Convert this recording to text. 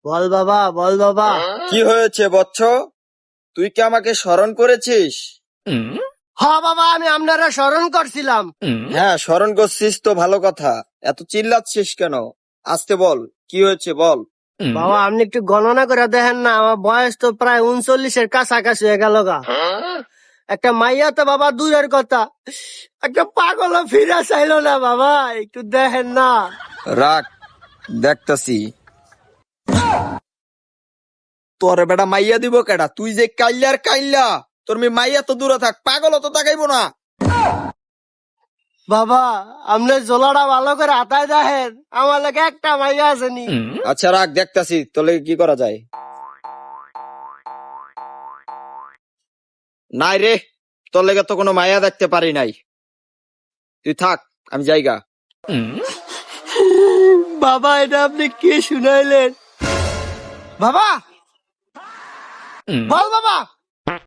বল বাবা, বল বাবা। কি হয়েছে বৎস? তুই কি আমাকে স্মরণ করেছিস? হ্যাঁ বাবা, আমি আপনারা স্মরণ করছিলাম। হ্যাঁ, স্মরণ করছিস তো ভালো কথা। এত চিল্লাচ্ছিস কেন? আস্তে বল, কি হয়েছে বল। বাবা, আপনি একটু গণনা করে দেখেন না, আমার বয়স তো প্রায় 39-এর কাছাকাছি হয়ে গেল গা। একটা মাইয়া তো বাবা দূরের কথা, একটা পাগল ফিরে চাইলো না বাবা, একটু দেখেন না। রাখ, দেখতাছি। তোর বেটা মাইয়া দিব কেডা? তুই যে কাইল্লার কাইল্লা, তোর মাইয়া তো দূরে থাক, পাগল তো তাকাইবো না। বাবা, আপনি জোলাটা ভালো করে হাতায় দেখেন, আমার লাগে একটা মাইয়া আসেনি। আচ্ছা রাখ, দেখতাছি তোর লেগে কি করা যায়। নাই রে, তোর লেগে তো কোনো মায়া দেখতে পারি নাই। তুই থাক, আমি যাইগা। বাবা, এটা আপনি কি শুনাইলেন? বাবা, বল বাবা।